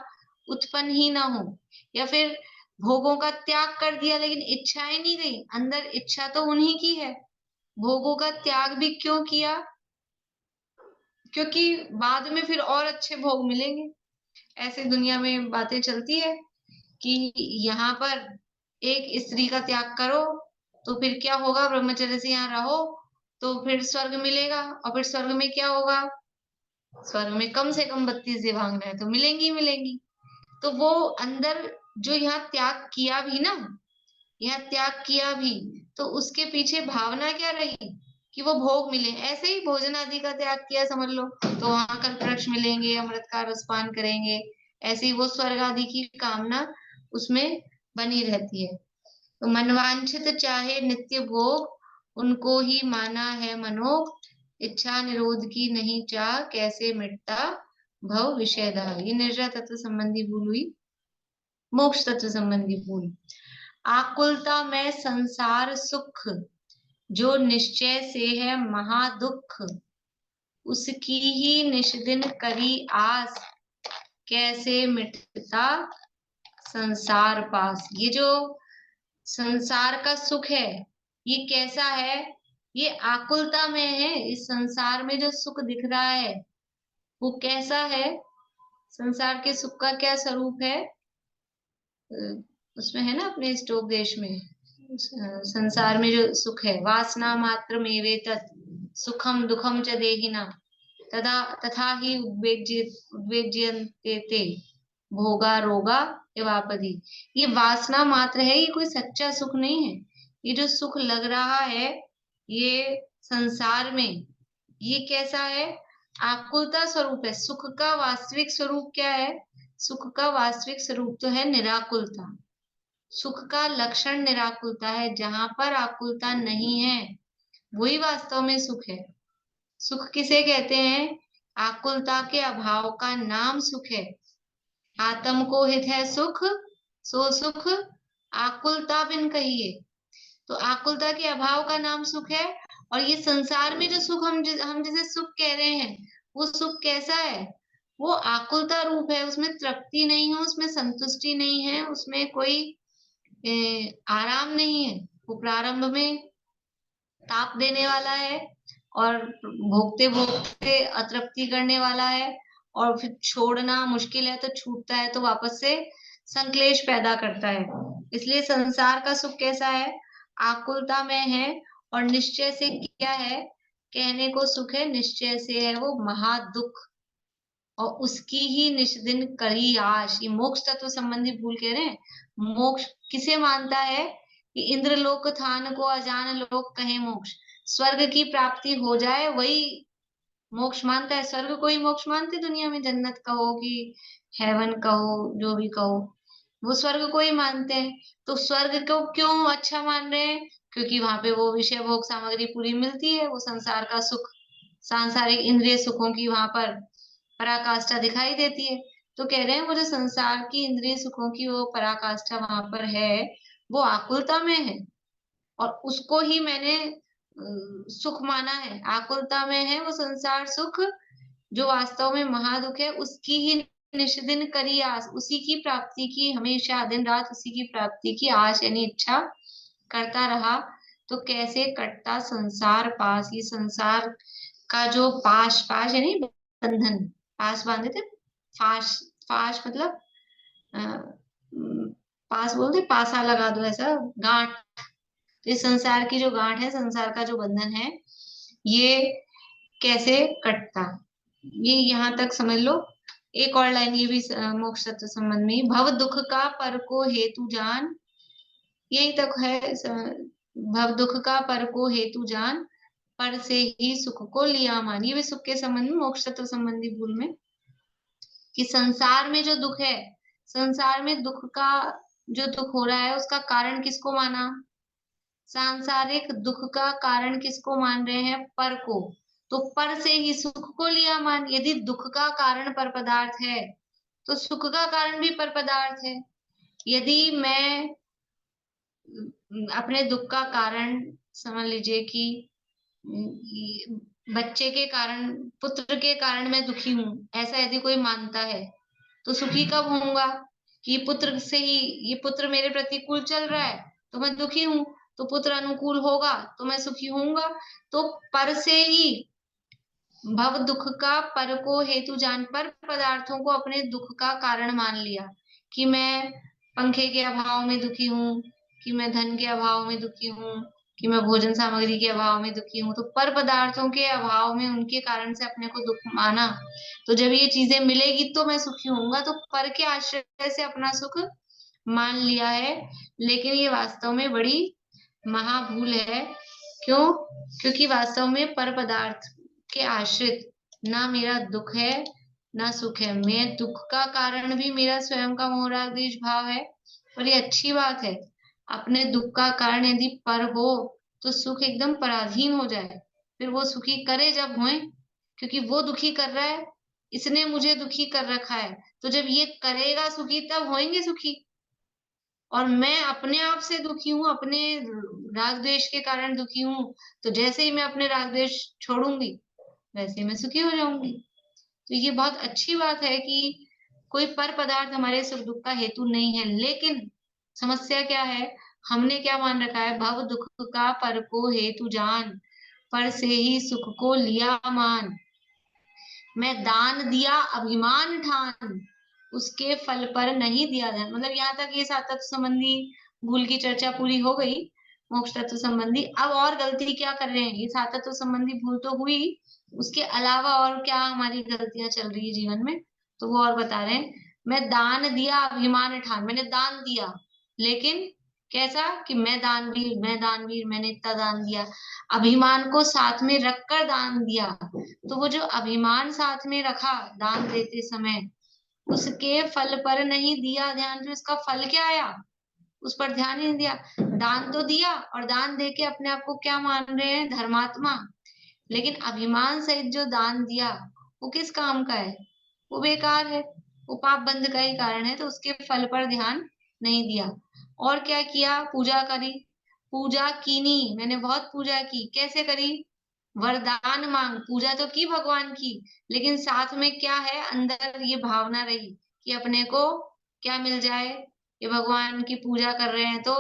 उत्पन्न ही ना हो, या फिर भोगों का त्याग कर दिया लेकिन इच्छाएं नहीं गई, अंदर इच्छा तो उन्हीं की है। भोगों का त्याग भी क्यों किया, क्योंकि बाद में फिर और अच्छे भोग मिलेंगे। ऐसे दुनिया में बातें चलती है कि यहाँ पर एक स्त्री का त्याग करो तो फिर क्या होगा, ब्रह्मचर्य से यहाँ रहो तो फिर स्वर्ग मिलेगा, और फिर स्वर्ग में क्या होगा, स्वर्ग में कम से कम 32 देवांगनाएं तो मिलेंगी ही मिलेंगी। तो वो अंदर जो यहाँ त्याग किया भी ना, यहाँ त्याग किया भी, तो उसके पीछे भावना क्या रही कि वो भोग मिले। ऐसे ही भोजन आदि का त्याग किया समझ लो, तो वहां कल्प वृक्ष मिलेंगे, अमृत का रसपान करेंगे, ऐसे ही वो स्वर्ग आदि की कामना उसमें बनी रहती है। तो मनवांछित चाहे नित्य भोग, उनको ही माना है मनोग। इच्छा निरोध की नहीं चाह, कैसे मिटता भव विषयदाह। ये निर्जरा तत्व संबंधी भूल हुई। मोक्ष तत्व संबंधी भूल, आकुलता में संसार सुख, जो निश्चय से है महादुख, उसकी ही निष्दिन करी आस, कैसे मिटता संसार पास। ये जो संसार का सुख है ये कैसा है, ये आकुलता में है। इस संसार में जो सुख दिख रहा है वो कैसा है, संसार के सुख का क्या स्वरूप है। उसमें है ना अपने स्टोक देश में, संसार में जो सुख है, वासना मात्र में वे तत् सुखम दुखम च देहिना, तथा तथा ही उद्वेज्यन्ते ते भोगा रोगा एवापदी। ये वासना मात्र है, ये कोई सच्चा सुख नहीं है। ये जो सुख लग रहा है ये संसार में, ये कैसा है, आकुलता स्वरूप है। सुख का वास्तविक स्वरूप क्या है, सुख का वास्तविक स्वरूप तो है निराकुलता। सुख का लक्षण निराकुलता है, जहां पर आकुलता नहीं है वही वास्तव में सुख है। सुख किसे कहते हैं, आकुलता के अभाव का नाम सुख है। आत्म को हित है सुख, सो सुख आकुलता बिन कहिए। तो आकुलता के अभाव का नाम सुख है। और ये संसार में जो सुख हम जिसे सुख कह रहे हैं, वो सुख कैसा है, वो आकुलता रूप है। उसमें तृप्ति नहीं है, उसमें संतुष्टि नहीं है, उसमें कोई आराम नहीं है। वो प्रारंभ में ताप देने वाला है और भोगते भोगते अतृप्ति करने वाला है, और फिर छोड़ना मुश्किल है तो छूटता है तो वापस से संक्लेश पैदा करता है। इसलिए संसार का सुख कैसा है? आकुलता में है, और निश्चय से क्या है? कहने को सुख है, निश्चय से है वो महादुख। और उसकी ही निष्दिन करी आश। ये मोक्ष तत्व संबंधी भूल कह रहे हैं। मोक्ष किसे मानता है? कि इंद्रलोक थान को अजान लोक कहे मोक्ष। स्वर्ग की प्राप्ति हो जाए वही मोक्ष मानता है। स्वर्ग को ही मोक्ष मानते दुनिया में, जन्नत कहो कि हेवन कहो, जो भी कहो, वो स्वर्ग को ही मानते हैं। तो स्वर्ग को क्यों अच्छा मान रहे हैं? क्योंकि वहां पे वो विषय भोग सामग्री पूरी मिलती है, वो संसार का सुख, सांसारिक इंद्रिय सुखों की वहां पर पराकाष्ठा दिखाई देती है। तो कह रहे हैं वो जो संसार की इंद्रिय सुखों की वो पराकाष्ठा वहां पर है, वो आकुलता में है, और उसको ही मैंने सुख माना है। आकुलता में है वो संसार सुख, जो वास्तव में महादुख है। उसकी ही निष्दिन करी आस, उसी की प्राप्ति की हमेशा दिन रात उसी की प्राप्ति की आश यानी इच्छा करता रहा। तो कैसे कटता संसार पास? ये संसार का जो पाश, पाश यानी बंधन, पास बांधे थे, फाश, फाश मतलब अ, पास बोलते, पासा लगा दो, ऐसा गांठ। तो इस संसार की जो गांठ है, संसार का जो बंधन है, ये कैसे कटता? ये यहाँ तक समझ लो। एक और लाइन ये भी मोक्ष तत्व संबंध में, भव दुख का पर को हेतु जान, यही तक है। भव दुख का पर को हेतु जान, पर से ही सुख को लिया मान। ये भी सुख के संबंध में, मोक्ष तत्व संबंधी भूल में, कि संसार में जो दुख है, संसार में दुख का जो दुख हो रहा है उसका कारण किसको माना? सांसारिक दुख का कारण किसको मान रहे हैं? पर को। तो पर से ही सुख को लिया मान। यदि दुख का कारण पर पदार्थ है तो सुख का कारण भी पर पदार्थ है। यदि मैं अपने दुख का कारण समझ लीजिए कि बच्चे के कारण, पुत्र के कारण मैं दुखी हूं, ऐसा यदि कोई मानता है, तो सुखी कब होऊंगा? कि पुत्र से ही, ये पुत्र मेरे प्रतिकूल चल रहा है तो मैं दुखी हूं, तो पुत्र अनुकूल होगा तो मैं सुखी होऊंगा। तो पर से ही, भव दुख का पर को हेतु जान, पर पदार्थों को अपने दुख का कारण मान लिया। कि मैं पंखे के अभाव में दुखी हूँ, कि मैं धन के अभाव में दुखी हूँ, कि मैं भोजन सामग्री के अभाव में दुखी हूँ। तो पर पदार्थों के अभाव में, उनके कारण से अपने को दुख माना। तो जब ये चीजें मिलेगी तो मैं सुखी होऊंगा। तो पर के आश्रय से अपना सुख मान लिया है। लेकिन ये वास्तव में बड़ी महाभूल है। क्यों? क्योंकि वास्तव में पर पदार्थ के आश्रित ना मेरा दुख है ना सुख है। मैं दुख का कारण भी मेरा स्वयं का मोह राग द्वेष भाव है। और ये अच्छी बात है, अपने दुख का कारण यदि पर हो तो सुख एकदम पराधीन हो जाए। फिर वो सुखी करे जब होए, क्योंकि वो दुखी कर रहा है, इसने मुझे दुखी कर रखा है। तो जब ये करेगा सुखी तब होएंगे सुखी। और मैं अपने आप से दुखी हूँ, अपने राग द्वेष के कारण दुखी हूँ, तो जैसे ही मैं अपने राग द्वेष छोड़ूंगी वैसे ही मैं सुखी हो जाऊंगी। तो ये बहुत अच्छी बात है कि कोई पर पदार्थ हमारे सुख दुख का हेतु नहीं है। लेकिन समस्या क्या है? हमने क्या मान रखा है? भव दुख का पर को हेतु जान, पर से ही सुख को लिया मान। मैं दान दिया अभिमान ठान, उसके फल पर नहीं दिया ध्यान। मतलब यहाँ तक ये सात तत्व संबंधी भूल की चर्चा पूरी हो गई, मोक्ष तत्व संबंधी। अब और गलती क्या कर रहे हैं? ये सात तत्व संबंधी भूल तो हुई, उसके अलावा और क्या हमारी गलतियां चल रही है जीवन में, तो वो और बता रहे हैं। मैं दान दिया अभिमान ठान, मैंने दान दिया, लेकिन कैसा? कि मैं दानवीर, मैं दानवीर, मैंने इतना दान दिया। अभिमान को साथ में रखकर दान दिया। तो वो जो अभिमान साथ में रखा दान देते समय, उसके फल पर नहीं दिया ध्यान। तो इसका फल क्या आया? उस पर ध्यान ही नहीं दिया। दान तो दिया, और दान देके अपने आप को क्या मान रहे हैं? धर्मात्मा। लेकिन अभिमान सहित जो दान दिया वो किस काम का है? वो बेकार है, वो पाप बंध का ही कारण है। तो उसके फल पर ध्यान नहीं दिया। और क्या किया? पूजा करी, पूजा कीनी, मैंने बहुत पूजा की। कैसे करी? वरदान मांग, पूजा तो की भगवान की, लेकिन साथ में क्या है? अंदर ये भावना रही कि अपने को क्या मिल जाए। ये भगवान की पूजा कर रहे हैं तो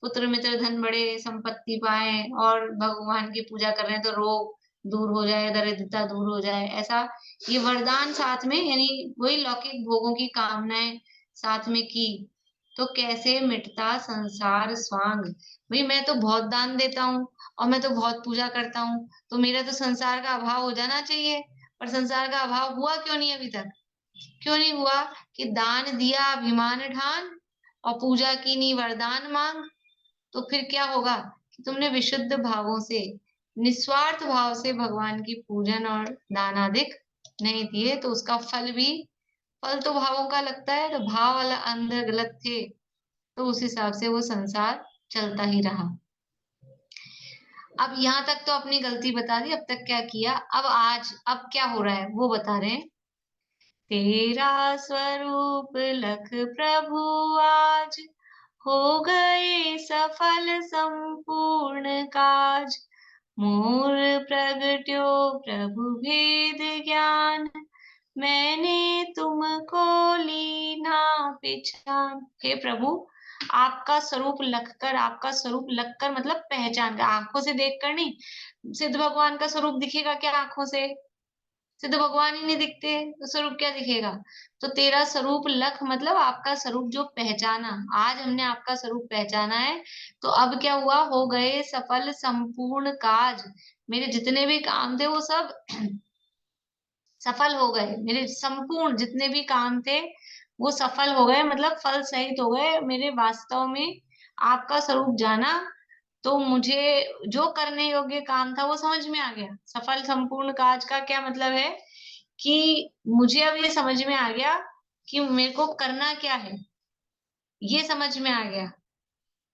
पुत्र मित्र धन बड़े संपत्ति पाए, और भगवान की पूजा कर रहे हैं तो रोग दूर हो जाए, दरिद्रता दूर हो जाए, ऐसा ये वरदान साथ में, यानी वही लौकिक भोगों की कामनाएं साथ में की, तो कैसे मिटता संसार स्वांग। भाई मैं तो बहुत दान देता हूँ और मैं तो बहुत पूजा करता हूँ, तो मेरा तो संसार का अभाव हो जाना चाहिए, पर संसार का अभाव हुआ क्यों नहीं अभी तक? क्यों नहीं हुआ? कि दान दिया अभिमान ठान और पूजा की नी वरदान मांग। तो फिर क्या होगा कि तुमने विशुद्ध भावों से, निस्वार्थ भाव से भगवान की पूजन और दान आदि नहीं दिए, तो उसका फल भी, फल तो भावों का लगता है, तो भाव वाला अंदर गलत थे, तो उस हिसाब से वो संसार चलता ही रहा। अब यहाँ तक तो अपनी गलती बता दी, अब तक क्या किया, अब आज अब क्या हो रहा है वो बता रहे हैं। तेरा स्वरूप लख प्रभु आज, हो गए सफल संपूर्ण काज। मोर प्रगट्यो प्रभु भेद ज्ञान, मैंने तुमको लीना पहचान। हे प्रभु, आपका स्वरूप लखकर, आपका स्वरूप लखकर मतलब पहचान कर, आंखों से देख कर नहीं। सिद्ध भगवान का स्वरूप दिखेगा क्या आंखों से? सिद्ध भगवान ही नहीं दिखते, तो स्वरूप क्या दिखेगा? तो तेरा स्वरूप लख मतलब आपका स्वरूप जो पहचाना, आज हमने आपका स्वरूप पहचाना है, तो अब क्या हुआ, हो गए सफल संपूर्ण काज। मेरे जितने भी काम थे वो सब सफल हो गए, मेरे संपूर्ण जितने भी काम थे वो सफल हो गए, मतलब फल सहित हो गए। मेरे वास्तव में आपका स्वरूप जाना, तो मुझे जो करने योग्य काम था वो समझ में आ गया। सफल संपूर्ण काज का क्या मतलब है कि मुझे अब ये समझ में आ गया कि मेरे को करना क्या है, ये समझ में आ गया।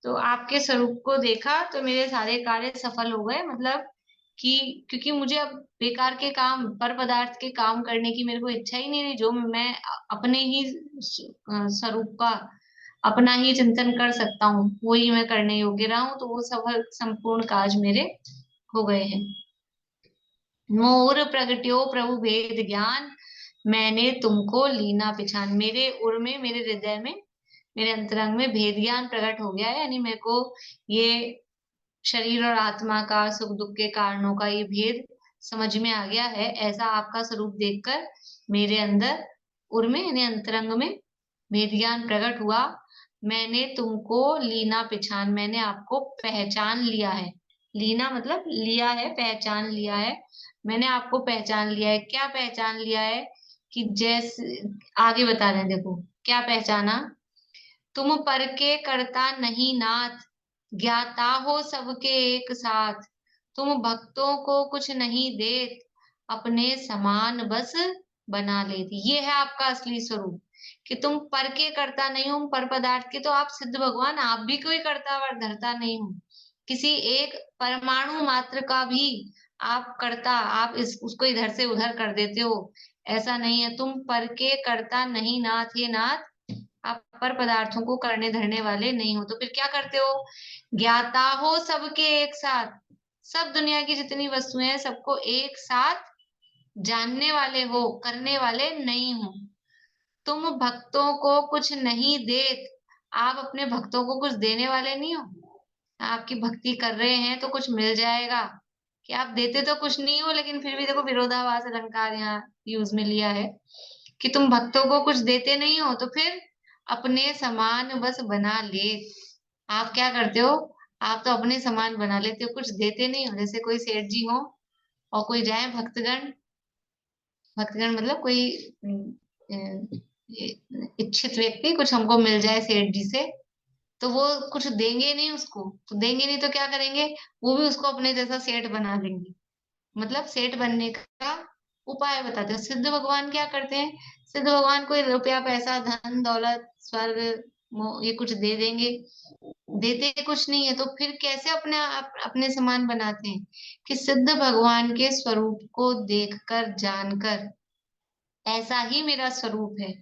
तो आपके स्वरूप को देखा तो मेरे सारे कार्य सफल हो गए, मतलब कि क्योंकि मुझे अब बेकार के काम, पर पदार्थ के काम करने की मेरे को इच्छा ही नहीं रही, जो मैं अपने ही स्वरूप का, अपना ही चिंतन कर सकता हूँ, वही मैं करने योग्य रहा हूँ, तो वो सफल संपूर्ण काज मेरे हो गए हैं। मोर प्रगट्यो प्रभु भेद ज्ञान, मैंने तुमको लीना पिछान। मेरे उर में, मेरे हृदय में, मेरे अंतरंग में भेद ज्ञान प्रकट हो गया है, यानी मेरे को ये शरीर और आत्मा का, सुख दुख के कारणों का ये भेद समझ में आ गया है। ऐसा आपका स्वरूप देखकर मेरे अंदर उर में, यानी अंतरंग में भेद ज्ञान प्रकट हुआ। मैंने तुमको लीना पिछान, मैंने आपको पहचान लिया है। लीना मतलब लिया है, पहचान लिया है। मैंने आपको पहचान लिया है। क्या पहचान लिया है? कि जैसे आगे बता रहे हैं, देखो क्या पहचाना। तुम पर के करता नहीं नाथ, ज्ञाता हो सबके एक साथ। तुम भक्तों को कुछ नहीं देत, अपने समान बस बना लेती। ये है आपका असली स्वरूप, कि तुम पर के करता नहीं हो, पर पदार्थ के तो आप सिद्ध भगवान, आप भी कोई करता और धरता नहीं हो। किसी एक परमाणु मात्र का भी आप करता, आप इस उसको इधर से उधर कर देते हो, ऐसा नहीं है। तुम पर के करता नहीं नाथ, हे नाथ, आप पर पदार्थों को करने धरने वाले नहीं हो, तो फिर क्या करते हो? ज्ञाता हो सबके एक साथ, सब दुनिया की जितनी वस्तुएं हैं सबको एक साथ जानने वाले हो, करने वाले नहीं हो। तुम भक्तों को कुछ नहीं देत, आप अपने भक्तों को कुछ देने वाले नहीं हो। आपकी भक्ति कर रहे हैं तो कुछ मिल जाएगा, कि आप देते तो कुछ नहीं हो, लेकिन फिर भी देखो विरोधाभास अलंकार यहाँ यूज में लिया है, कि तुम भक्तों को कुछ देते नहीं हो, तो फिर अपने समान बस बना ले। आप क्या करते हो? आप तो अपने समान बना लेते हो, कुछ देते नहीं हो। जैसे कोई सेठ जी हो और कोई जाए भक्तगण, भक्तगण मतलब कोई इच्छित व्यक्ति, कुछ हमको मिल जाए सेठ जी से, तो वो कुछ देंगे नहीं उसको, तो देंगे नहीं तो क्या करेंगे, वो भी उसको अपने जैसा सेठ बना देंगे। मतलब सेठ बनने का उपाय बताते हैं। सिद्ध भगवान क्या करते हैं? सिद्ध भगवान कोई रुपया पैसा धन दौलत स्वर्ग ये कुछ दे देंगे, देते कुछ नहीं है, तो फिर कैसे अपने समान बनाते हैं? कि सिद्ध भगवान के स्वरूप को देखकर जानकर, ऐसा ही मेरा स्वरूप है।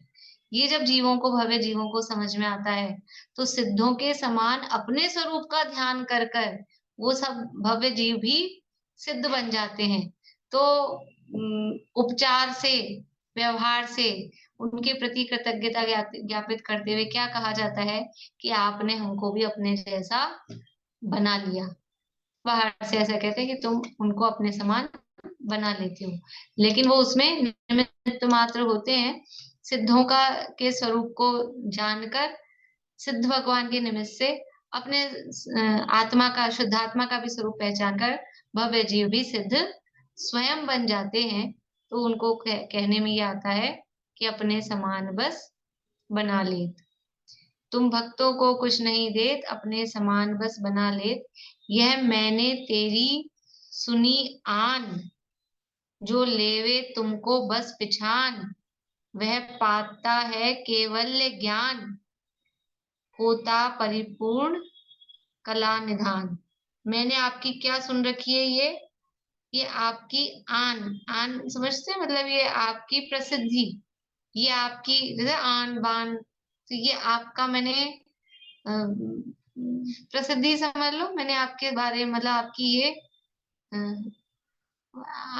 ये जब जीवों को, भव्य जीवों को समझ में आता है, तो सिद्धों के समान अपने स्वरूप का ध्यान कर कर वो सब भव्य जीव भी सिद्ध बन जाते हैं। तो उपचार से, व्यवहार से उनके प्रति कृतज्ञता ज्ञापित करते हुए क्या कहा जाता है? कि आपने हमको भी अपने जैसा बना लिया। बाहर से ऐसा कहते हैं कि तुम उनको अपने समान बना लेती हूँ, लेकिन वो उसमें निमित्त मात्र होते हैं। सिद्धों का के स्वरूप को जानकर, सिद्ध भगवान के निमित्त से अपने आत्मा का, शुद्धात्मा का भी स्वरूप पहचान कर भव्य जीव भी सिद्ध स्वयं बन जाते हैं। तो उनको कहने में ये आता है कि अपने समान बस बना ले। तुम भक्तों को कुछ नहीं देत, अपने समान बस बना लेत। यह मैंने तेरी सुनी आन, जो लेवे तुमको बस पिछान। वह पाता है केवल्य ज्ञान, होता परिपूर्ण कला निधान। मैंने आपकी क्या सुन रखी है? ये आपकी आन। आन समझते हैं? मतलब ये आपकी प्रसिद्धि, ये आपकी, जैसे आन बान, तो ये आपका मैंने प्रसिद्धि समझ लो। मैंने आपके बारे में, मतलब आपकी ये अ,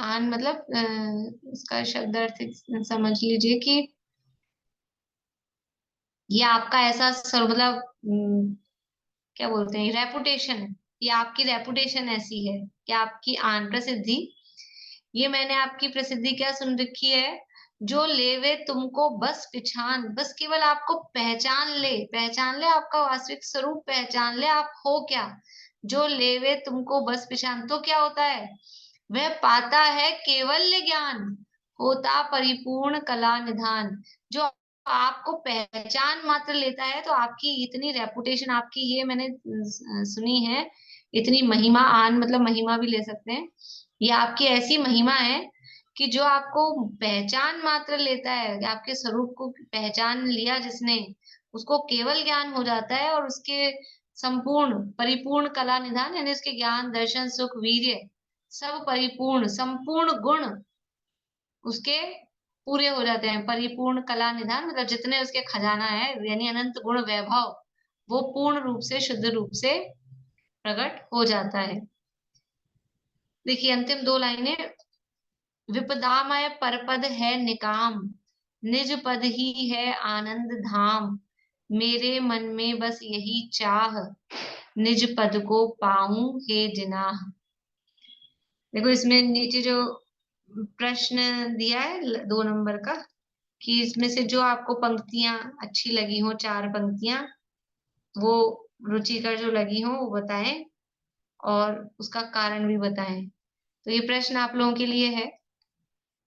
आन मतलब उसका शब्द अर्थ समझ लीजिए कि ये आपका ऐसा मतलब क्या बोलते हैं, रेपुटेशन, ये आपकी रेपुटेशन ऐसी है कि आपकी आन प्रसिद्धि, ये मैंने आपकी प्रसिद्धि क्या सुन रखी है, जो लेवे तुमको बस पिछान, बस केवल आपको पहचान ले, पहचान ले, आपका वास्तविक स्वरूप पहचान ले, आप हो क्या। जो लेवे तुमको बस पिछान, तो क्या होता है? वह पाता है केवल्य ज्ञान, होता परिपूर्ण कला निधान। जो आपको पहचान मात्र लेता है, तो आपकी इतनी रेपुटेशन, आपकी ये मैंने सुनी है, इतनी महिमा, आन मतलब महिमा भी ले सकते हैं, ये आपकी ऐसी महिमा है कि जो आपको पहचान मात्र लेता है, आपके स्वरूप को पहचान लिया जिसने, उसको केवल ज्ञान हो जाता है, और उसके संपूर्ण परिपूर्ण कला निधान, यानी उसके ज्ञान दर्शन सुख वीर्य सब परिपूर्ण, संपूर्ण गुण उसके पूरे हो जाते हैं। परिपूर्ण कला निधान मतलब जितने उसके खजाना है, यानी अनंत गुण वैभव, वो पूर्ण रूप से, शुद्ध रूप से प्रकट हो जाता है। देखिए अंतिम दो लाइनें, विपदामय परपद है निकाम, निज पद ही है आनंद धाम। मेरे मन में बस यही चाह, निज पद को पाऊं हे जिनाह। देखो इसमें नीचे जो प्रश्न दिया है 2 नंबर का, कि इसमें से जो आपको पंक्तियां अच्छी लगी हो, 4 पंक्तियां, वो रुचिकर जो लगी हो वो बताएं, और उसका कारण भी बताएं। तो ये प्रश्न आप लोगों के लिए है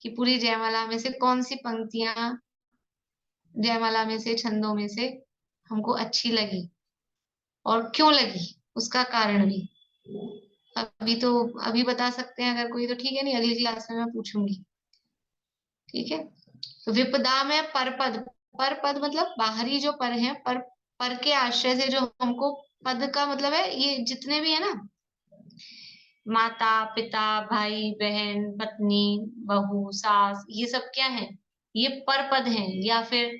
कि पूरी जयमाला में से कौन सी पंक्तियां, जयमाला में से, छंदों में से हमको अच्छी लगी और क्यों लगी, उसका कारण भी। अभी बता सकते हैं अगर कोई, तो ठीक है, नहीं अगली क्लास में मैं पूछूंगी। ठीक है। तो विपदा में परपद, परपद मतलब बाहरी जो पर है, पर के आश्रय से जो हमको, पद का मतलब है ये जितने भी है ना, माता पिता भाई बहन पत्नी बहू सास, ये सब क्या है? ये पर पद हैं। या फिर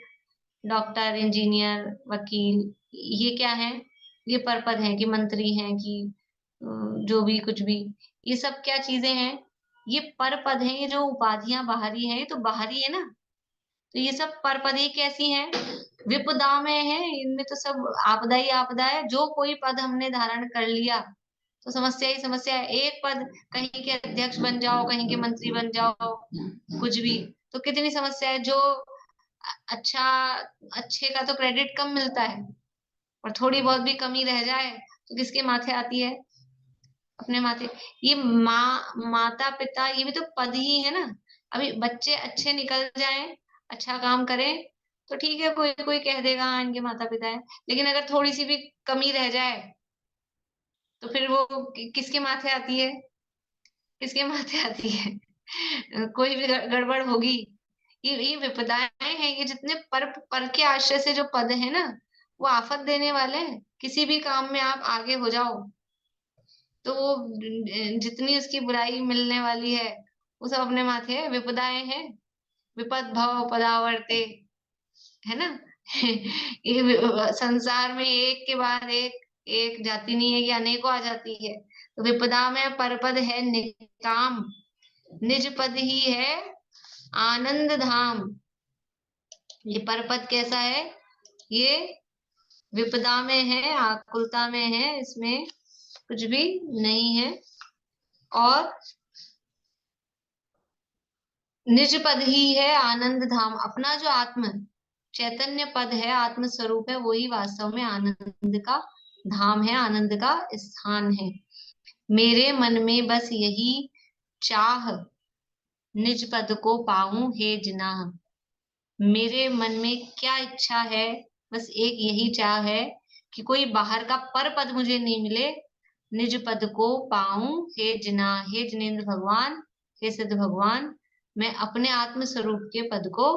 डॉक्टर इंजीनियर वकील, ये क्या है? ये पर पद हैं, कि मंत्री हैं, कि जो भी कुछ भी, ये सब क्या चीजें हैं? ये पर पद हैं। ये जो उपाधियां बाहरी हैं, ये तो बाहरी है ना, तो ये सब पर पद ही कैसी हैं? विपदा में है, इनमें तो सब आपदा ही आपदा है। जो कोई पद हमने धारण कर लिया तो समस्या ही समस्या है। एक पद, कहीं के अध्यक्ष बन जाओ, कहीं के मंत्री बन जाओ, कुछ भी, तो कितनी समस्या है। जो अच्छा, अच्छे का तो क्रेडिट कम मिलता है, और थोड़ी बहुत भी कमी रह जाए तो किसके माथे आती है? अपने माथे। ये माता पिता, ये भी तो पद ही है ना। अभी बच्चे अच्छे निकल जाएं, अच्छा काम करें, तो ठीक है, कोई कोई कह देगा हाँ इनके माता पिता है। लेकिन अगर थोड़ी सी भी कमी रह जाए, तो फिर वो किसके माथे आती है? किसके माथे आती है? कोई भी गड़बड़ होगी। ये विपदाएं हैं, ये जितने पर के आश्रय से जो पद है ना, वो आफत देने वाले हैं। किसी भी काम में आप आगे हो जाओ, तो वो जितनी उसकी बुराई मिलने वाली है, वो सब अपने माथे है। विपदाएं हैं, विपद भव पदावर्ते, है ना। ये संसार में एक के बाद एक जाति नहीं है, ये अनेकों आ जाती है। तो विपदा में परपद है निकाम, निज पद ही है आनंद धाम। ये परपद कैसा है? ये विपदा में है, आकुलता में है, इसमें कुछ भी नहीं है। और निज पद ही है आनंद धाम। अपना जो आत्म चैतन्य पद है, आत्म स्वरूप है, वही वास्तव में आनंद का धाम है, आनंद का स्थान है। मेरे मन में बस यही चाह, निज पद को पाऊं हे जिनाह। मेरे मन में क्या इच्छा है, बस एक यही चाह है कि कोई बाहर का पर पद मुझे नहीं मिले, निज पद को पाऊं हे जिनाह। हे जिनेन्द्र भगवान, हे सिद्ध भगवान, मैं अपने आत्म स्वरूप के पद को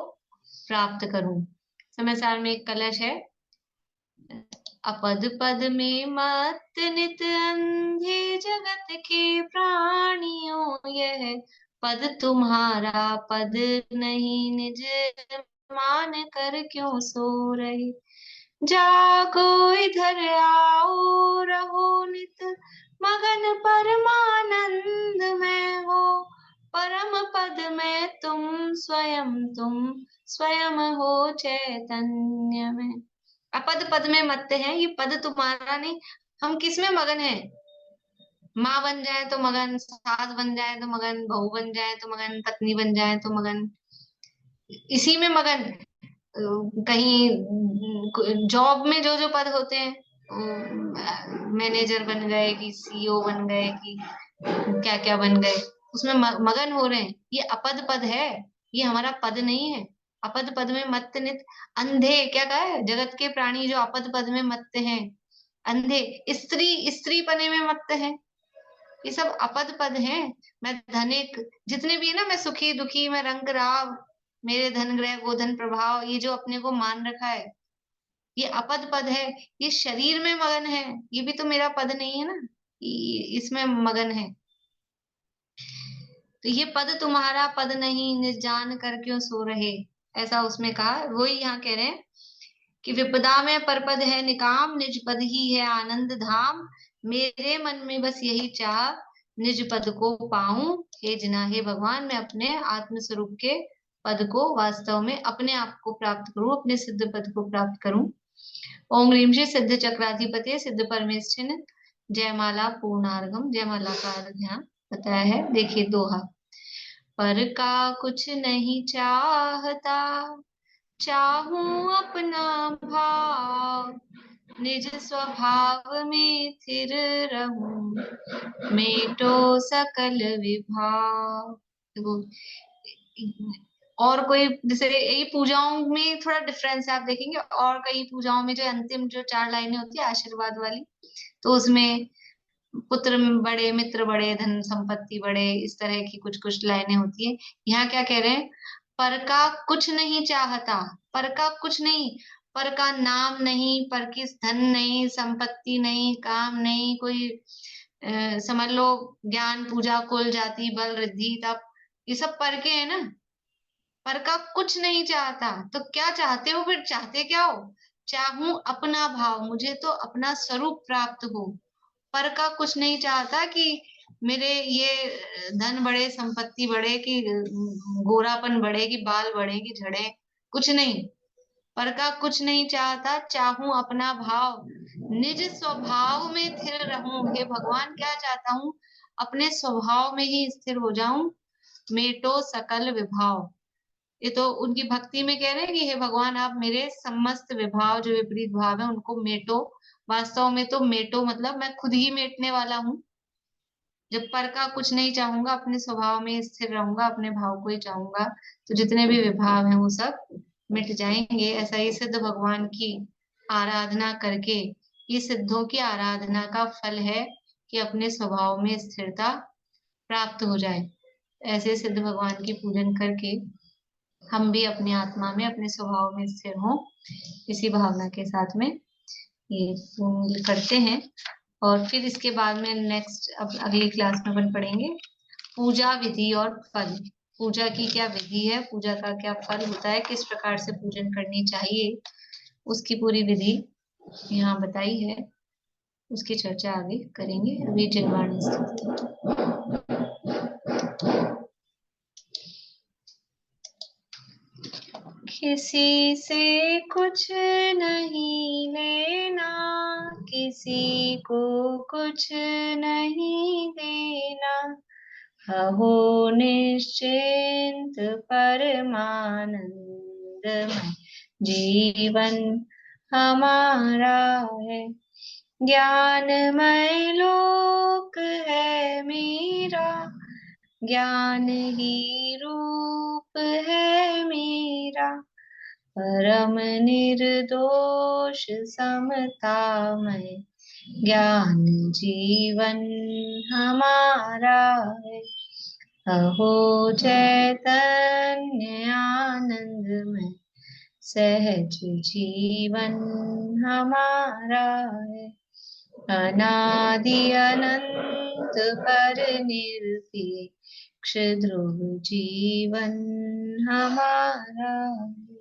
प्राप्त करूं। समय सार में एक कलश है। अपद पद में मत नित अंधे जगत के प्राणियों, यह पद तुम्हारा पद नहीं, निज मान कर क्यों सो रहे। जागो इधर आओ, रहो नित मगन परमानंद में हो। परम पद में तुम स्वयं हो चैतन्य में। अपद पद में मत है, ये पद तुम्हारा नहीं, हम किस में मगन है। माँ बन जाए तो मगन, सास बन जाए तो मगन, बहू बन जाए तो मगन, पत्नी बन जाए तो मगन, इसी में मगन। कहीं जॉब में जो जो पद होते हैं, मैनेजर बन गए कि सीईओ बन गए कि क्या क्या बन गए, उसमें मगन हो रहे हैं। ये अपद पद है, ये हमारा पद नहीं है। अपद पद में मत्त नित अंधे, क्या कहा है, जगत के प्राणी जो अपद पद में मत्त हैं, अंधे, स्त्री स्त्री पने में मत्त है, ये सब अपद पद हैं। मैं धनिक, जितने भी है ना, मैं सुखी दुखी, मैं रंग राव, मेरे धन ग्रह गोधन प्रभाव, ये जो अपने को मान रखा है, ये अपद पद है। ये शरीर में मगन है, ये भी तो मेरा पद नहीं है ना, इसमें मगन है। तो ये पद तुम्हारा पद नहीं, निज जान कर क्यों सो रहे, ऐसा उसमें कहा। वही यहाँ कह रहे हैं कि विपदा में परपद है निकाम, निज पद ही है आनंद धाम। मेरे मन में बस यही चाह, निज पद को पाऊं हे जना। हे भगवान, मैं अपने आत्म स्वरूप के पद को वास्तव में अपने आप को प्राप्त करूं, अपने सिद्ध पद को प्राप्त करूं। ओम ह्रीम श्री सिद्ध चक्राधिपति सिद्ध परमेश्वर जयमाला पूर्णार्घम। जयमाला का अर्घ यहाँ बताया है, देखिए दोहा। पर का कुछ नहीं चाहता, चाहूं अपना भाव, निज स्वभाव में स्थिर रहूं, मेटो सकल विभाव। देखो, और कोई जैसे यही पूजाओं में थोड़ा डिफरेंस है, आप देखेंगे। और कई पूजाओं में जो अंतिम जो 4 लाइनें होती है आशीर्वाद वाली, तो उसमें पुत्र बड़े, मित्र बड़े, धन संपत्ति बड़े, इस तरह की कुछ कुछ लाइनें होती है। यहाँ क्या कह रहे हैं, पर का कुछ नहीं चाहता, पर का कुछ नहीं, पर का नाम नहीं, पर की धन नहीं, संपत्ति नहीं, काम नहीं, कोई समझ लो ज्ञान पूजा कुल जाति बल रिद्धि तप, ये सब पर के है ना। पर का कुछ नहीं चाहता, तो क्या चाहते हो फिर, चाहते क्या हो। चाहूं अपना भाव, मुझे तो अपना स्वरूप प्राप्त हो। पर का कुछ नहीं चाहता कि मेरे ये धन बढ़े, संपत्ति बढ़े, कि गोरापन बढ़े, कि बाल बढ़े, कि झड़े, कुछ नहीं। पर का कुछ नहीं चाहता, चाहूं अपना भाव, निज स्वभाव में स्थिर रहूं। हे भगवान, क्या चाहता हूँ, अपने स्वभाव में ही स्थिर हो जाऊं। मेटो सकल विभाव, ये तो उनकी भक्ति में कह रहे हैं कि हे भगवान, आप मेरे समस्त विभाव, जो विपरीत भाव है, उनको मेटो। वास्तव में तो मेटो मतलब मैं खुद ही मेटने वाला हूँ। जब पर का कुछ नहीं चाहूंगा, अपने स्वभाव में स्थिर रहूंगा, अपने भाव को ही चाहूंगा, तो जितने भी विभाव हैं वो सब मिट जाएंगे। ऐसा ही सिद्ध भगवान की आराधना करके, ये सिद्धों की आराधना का फल है कि अपने स्वभाव में स्थिरता प्राप्त हो जाए। ऐसे सिद्ध भगवान की पूजन करके हम भी अपनी आत्मा में, अपने स्वभाव में स्थिर हों, इसी भावना के साथ में ये करते हैं। और फिर इसके बाद में नेक्स्ट, अब अगली क्लास में अपन पढ़ेंगे पूजा विधि और फल। पूजा की क्या विधि है, पूजा का क्या फल होता है, किस प्रकार से पूजन करनी चाहिए, उसकी पूरी विधि यहाँ बताई है। उसकी चर्चा आगे करेंगे। अभी जिनवाणी स्तुति। किसी से कुछ नहीं लेना, किसी को कुछ नहीं देना, अहो निश्चिंत परमानंदमय जीवन हमारा है। ज्ञानमय लोक है मेरा, ज्ञान ही रूप है मेरा। परम निर्दोष समतामय ज्ञान जीवन हमारा है। अहो चैतन्य आनंदमय सहज जीवन हमारा है। अनादि अनंत पर निरपेक्ष ध्रुव जीवन हमारा है।